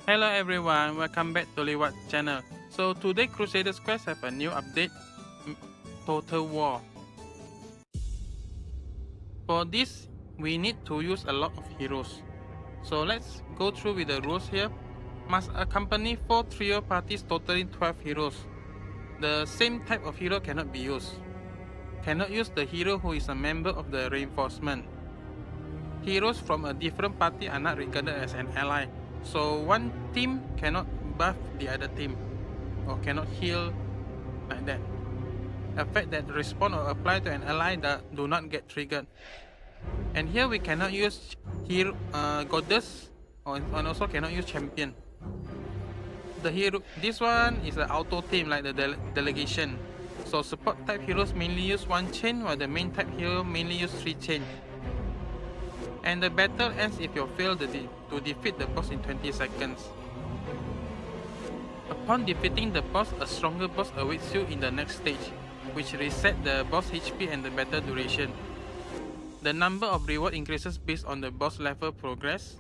Hello everyone, welcome back to leewhat channel. So today Crusaders Quest have a new update, Total War. For this, we need to use a lot of heroes. So let's go through with the rules here. Must accompany 4 trio parties totaling 12 heroes. The same type of hero cannot be used. Cannot use the hero who is a member of the reinforcement. Heroes from a different party are not regarded as an ally. So one team cannot buff the other team or cannot heal like that. Effect that respond or apply to an ally that do not get triggered. And here we cannot use hero, goddess and also cannot use champion. The hero, this one is an auto team like the delegation. So support type heroes mainly use 1 chain while the main type hero mainly use 3 chain. And the battle ends if you fail to defeat the boss in 20 seconds. Upon defeating the boss, a stronger boss awaits you in the next stage, which reset the boss HP and the battle duration. The number of reward increases based on the boss level progress.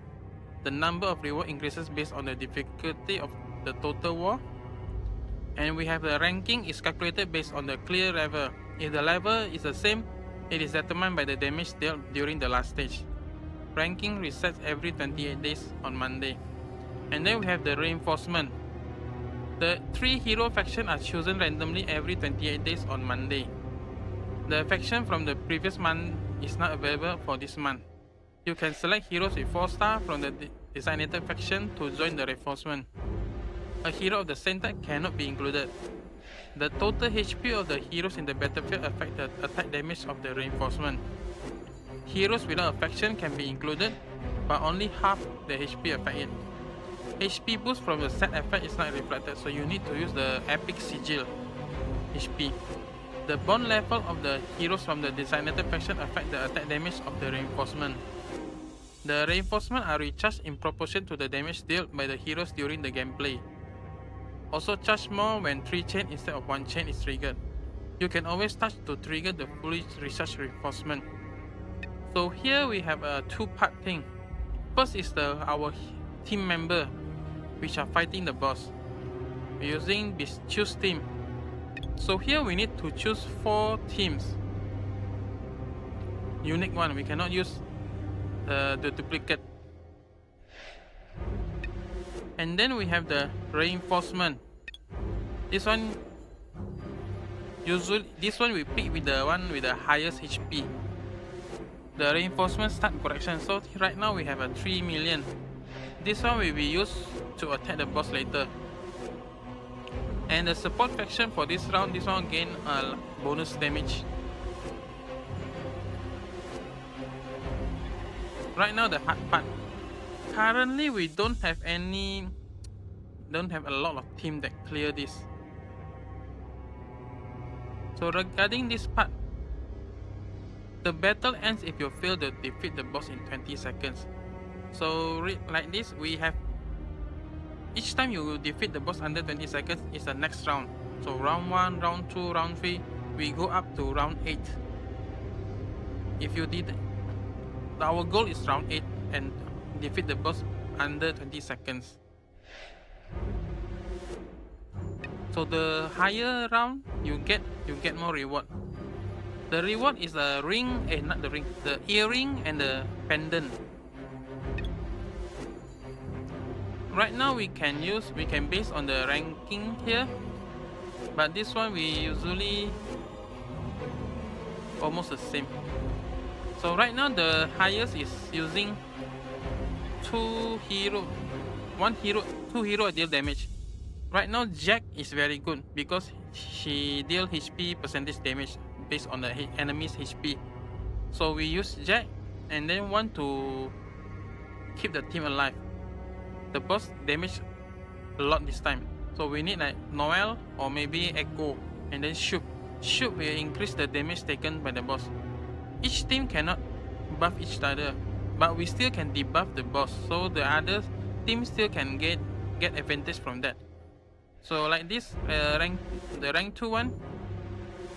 The number of reward increases based on the difficulty of the total war. And we have the ranking is calculated based on the clear level. If the level is the same, it is determined by the damage dealt during the last stage. Ranking resets every 28 days on Monday. And then we have the reinforcement. The 3 hero faction are chosen randomly every 28 days on Monday. The faction from the previous month is not available for this month. You can select heroes with 4 star from the designated faction to join the reinforcement. A hero of the same type cannot be included. The total HP of the heroes in the battlefield affect the attack damage of the reinforcement. Heroes without a faction can be included, but only half the HP affected. HP boost from the set effect is not reflected, so you need to use the epic sigil HP. The bond level of the heroes from the designated faction affect the attack damage of the reinforcement. The reinforcement are recharged in proportion to the damage dealt by the heroes during the gameplay. Also charge more when 3 chain instead of 1 chain is triggered. You can always touch to trigger the fully recharged reinforcement. So here we have a 2-part thing. First is our team member, which are fighting the boss. We're using this choose team. So here we need to choose 4 teams. Unique one, we cannot use the duplicate. And then we have the reinforcement. This one we pick with the one with the highest HP. The reinforcement start correction. So right now we have a 3 million. This one will be used to attack the boss later. And the support faction for this round, this one gain a bonus damage. Right now the hard part. Currently we don't have a lot of team that clear this. So regarding this part, the battle ends if you fail to defeat the boss in 20 seconds. So like this, we have each time you defeat the boss under 20 seconds is the next round. So round 1, round 2, round 3, we go up to round 8. If you did, our goal is round 8 and defeat the boss under 20 seconds. So the higher round you get more reward. The reward is the ring, not the ring, the earring and the pendant. Right now we can base on the ranking here, but this one we usually almost the same. So right now the highest is using 2 hero deal damage. Right now Jack is very good because she deal HP percentage damage based on the enemy's HP. So we use Jack and then want to keep the team alive. The boss damage a lot this time. So we need like Noel or maybe Echo and then Shoop. Shoop will increase the damage taken by the boss. Each team cannot buff each other, but we still can debuff the boss. So the other team still can get advantage from that. So like this, the rank 2 one,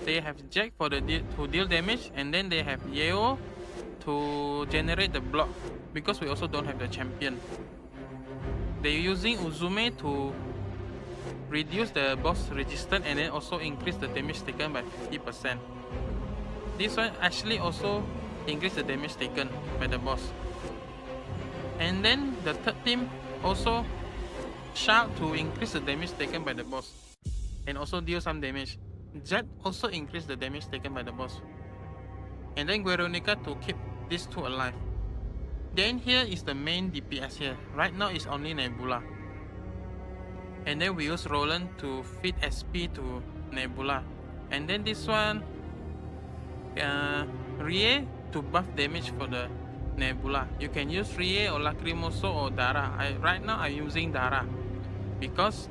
they have Jack for to deal damage, and then they have Yeo to generate the block because we also don't have the champion. they're using Uzume to reduce the boss resistance and then also increase the damage taken by 50%. This one actually also increase the damage taken by the boss. And then the third team also shout to increase the damage taken by the boss and also deal some damage. Jet also increase the damage taken by the boss. And then Veronica to keep these two alive. Then here is the main DPS here. Right now it's only Nebula. And then we use Roland to feed SP to Nebula. And then this one, Rie to buff damage for the Nebula. You can use Rie or Lacrimoso or Dara. Right now I'm using Dara because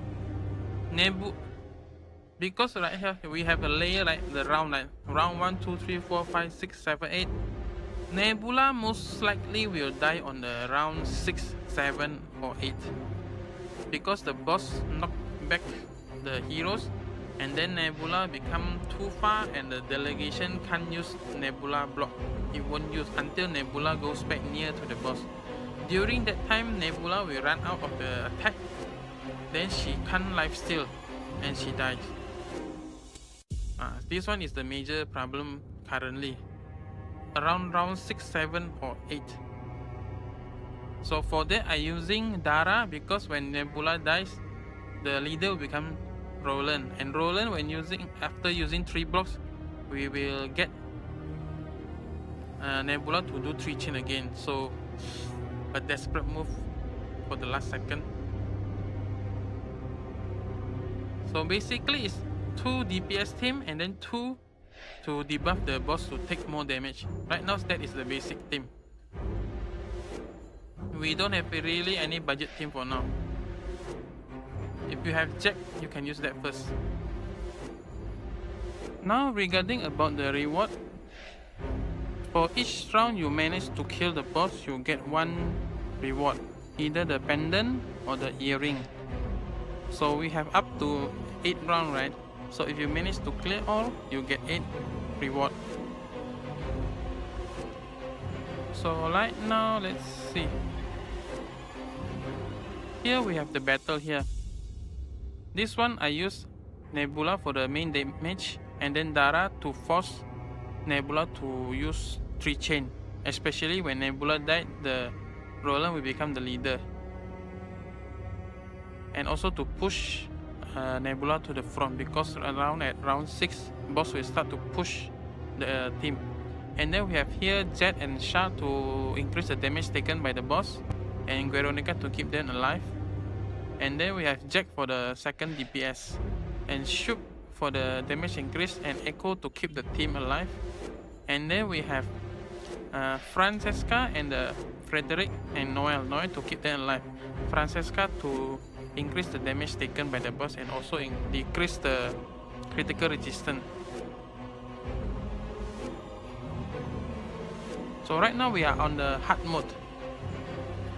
because right here we have a layer like the round 1, 2, 3, 4, 5, 6, 7, 8. Nebula most likely will die on the round 6, 7 or 8 because the boss knock back the heroes and then Nebula become too far and the delegation can't use Nebula block. It won't use until Nebula goes back near to the boss. During that time Nebula will run out of the attack, then she can't lifesteal and she dies. This one is the major problem currently. Around round 6, 7 or 8. So for that I using Dara because when Nebula dies, the leader will become Roland. And Roland after using 3 blocks, we will get Nebula to do 3 chain again. So a desperate move for the last second. So basically it's 2 DPS team and then 2 to debuff the boss to take more damage. Right now that is the basic team. We don't have really any budget team for now. If you have Jack, you can use that first. Now regarding about the reward, for each round you manage to kill the boss, you get 1 reward, either the pendant or the earring. So we have up to 8 rounds, right? So if you manage to clear all, you get 8 reward. So right now, let's see. Here we have the battle here. This one I use Nebula for the main damage and then Dara to force Nebula to use 3 chain. Especially when Nebula died, the Roland will become the leader. And also to push Nebula to the front because at round 6 boss will start to push the team. And then we have here Jet and Shah to increase the damage taken by the boss and Veronica to keep them alive. And then we have Jack for the second DPS and Shoop for the damage increase and Echo to keep the team alive. And then we have Francesca and Frederick and Noel to keep them alive. Francesca to increase the damage taken by the boss and also decrease the critical resistance. So right now we are on the hard mode.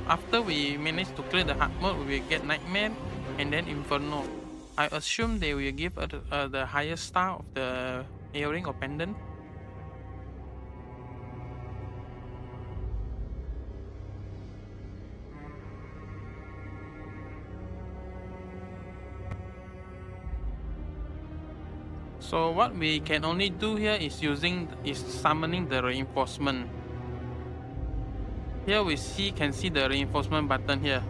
After we manage to clear the hard mode, we will get Nightmare and then Inferno. I assume they will give the highest star of the earring or pendant. So what we can only do here is summoning the reinforcement. Here we can see the reinforcement button here.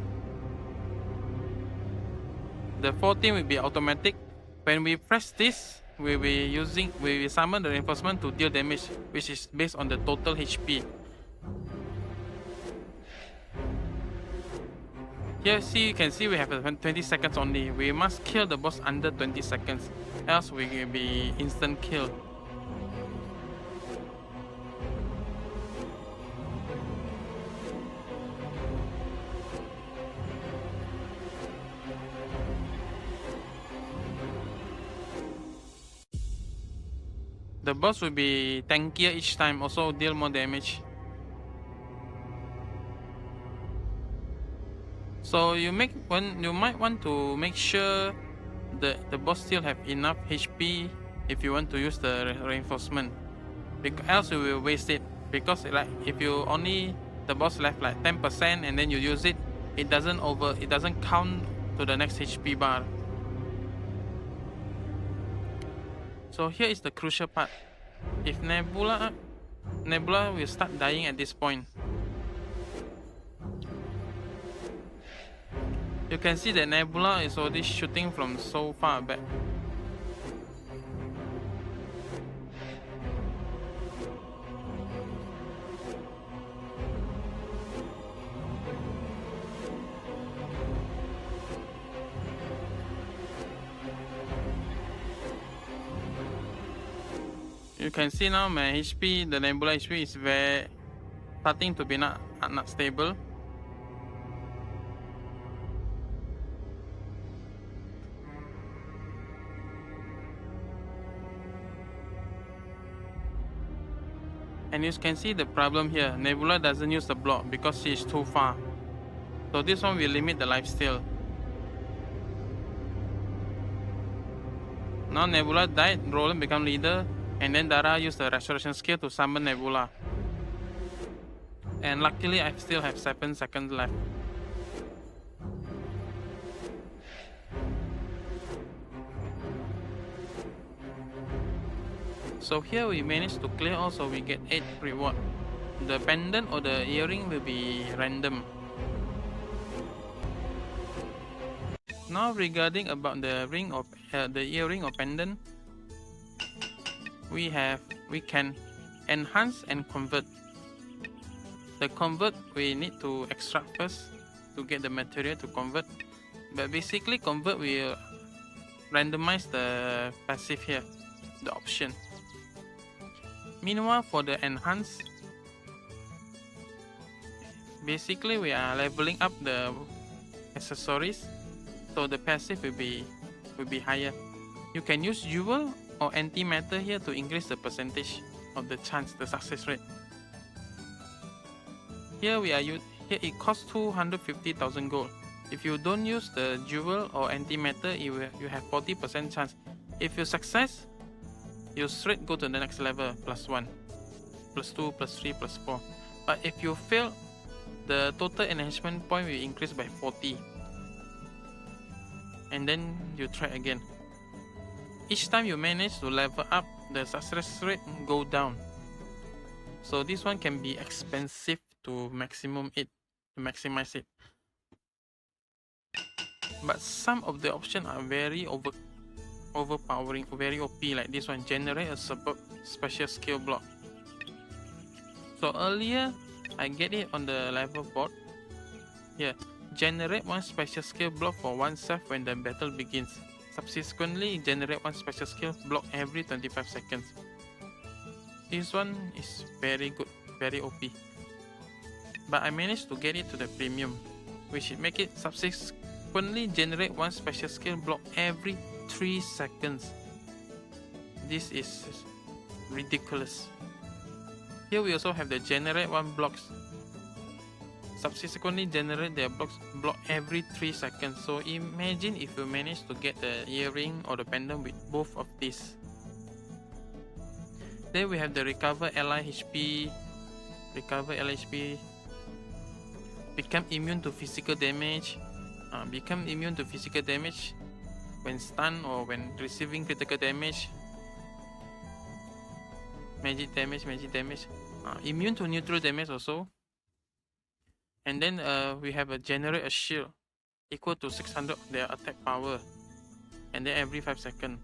The 14 will be automatic. When we press this, we will summon the reinforcement to deal damage, which is based on the total HP. Here you can see we have 20 seconds only. We must kill the boss under 20 seconds, else we will be instant kill. The boss will be tankier each time, also deal more damage. So you might want to make sure the boss still have enough HP if you want to use the reinforcement, because else you will waste it. Because like if you only the boss left like 10% and then you use it, it doesn't count to the next HP bar. So here is the crucial part. If Nebula will start dying at this point. You can see that Nebula is already shooting from so far back. You can see now my HP, the Nebula HP is starting to be not stable. And you can see the problem here. Nebula doesn't use the block because she is too far. So this one will limit the lifesteal. Now Nebula died, Roland become leader, and then Dara used the restoration skill to summon Nebula. And luckily I still have 7 seconds left. So here we managed to clear also, we get 8 reward. The pendant or the earring will be random. Now regarding about the ring of the earring or pendant, we can enhance and convert. The convert we need to extract first to get the material to convert, but basically convert will randomize the passive here, the option. Meanwhile for the enhance, basically we are leveling up the accessories, so the passive will be higher. You can use jewel or antimatter here to increase the percentage of the chance, the success rate. Here here it costs 250,000 gold. If you don't use the jewel or antimatter, you have 40% chance. If you success, you straight go to the next level, +1, +2, +3, +4. But if you fail, the total enhancement point will increase by 40. And then you try again. Each time you manage to level up, the success rate go down. So this one can be expensive to maximize it. But some of the options are very overpowering, very OP, like this one, generate a special skill block. So earlier I get it on the level board. Here, generate 1 special skill block for oneself when the battle begins. Subsequently, generate 1 special skill block every 25 seconds. This one is very good, very OP. But I managed to get it to the premium, which make it subsequently generate 1 special skill block every 3 seconds. This is ridiculous. Here we also have the generate 1 blocks. Subsequently generate their block every 3 seconds. So imagine if you manage to get the earring or the pendant with both of these. Then we have the recover ally HP. Become immune to physical damage. Become immune to physical damage when stunned or when receiving critical damage. Magic damage. Immune to neutral damage also. And then we have a generate a shield equal to 600 of their attack power, and then every 5 seconds.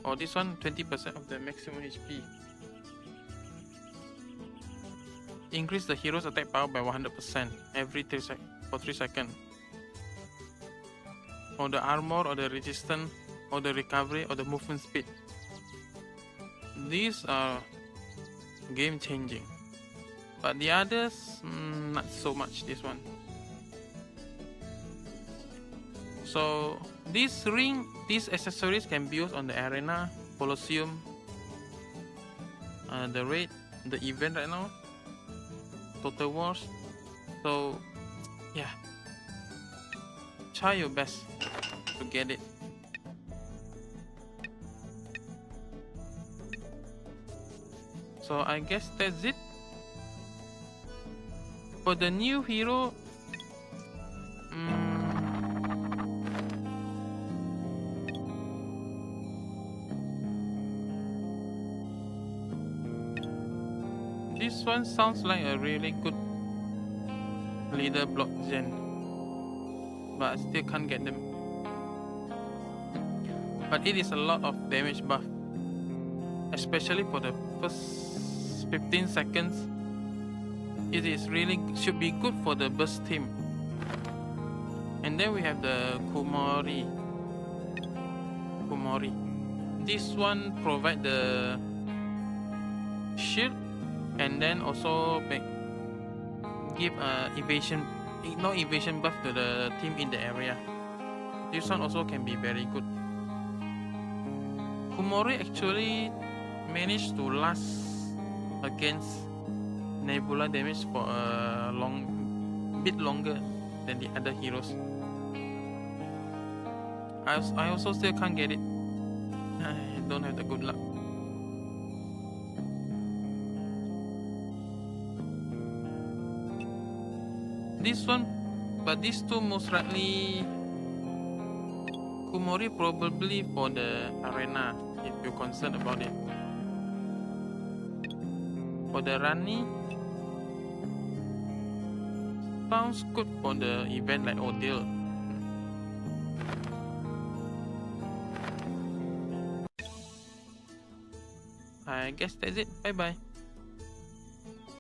Or this one, 20% of the maximum HP. Increase the hero's attack power by 100% every 3 seconds. Or the armor, or the resistance, or the recovery, or the movement speed. These are game changing. But the others, not so much, this one. So these accessories can be used on the arena, Colosseum, the raid, the event right now, Total Wars. So yeah, try your best to get it. So I guess that's it. For the new hero, This one sounds like a really good leader block gen, but I still can't get them. But it is a lot of damage buff, especially for the first 15 seconds. It is really should be good for the burst team. And then we have the Kumori. This one provide the shield and then also give ignore evasion buff to the team in the area. This one also can be very good. Kumori actually managed to last against Nebula damage for a bit longer than the other heroes. I also still can't get it. I don't have the good luck. This one, but these two most likely Kumori probably for the arena if you're concerned about it. For the Rani, sounds good for the event like Odile. I guess that's it. Bye bye.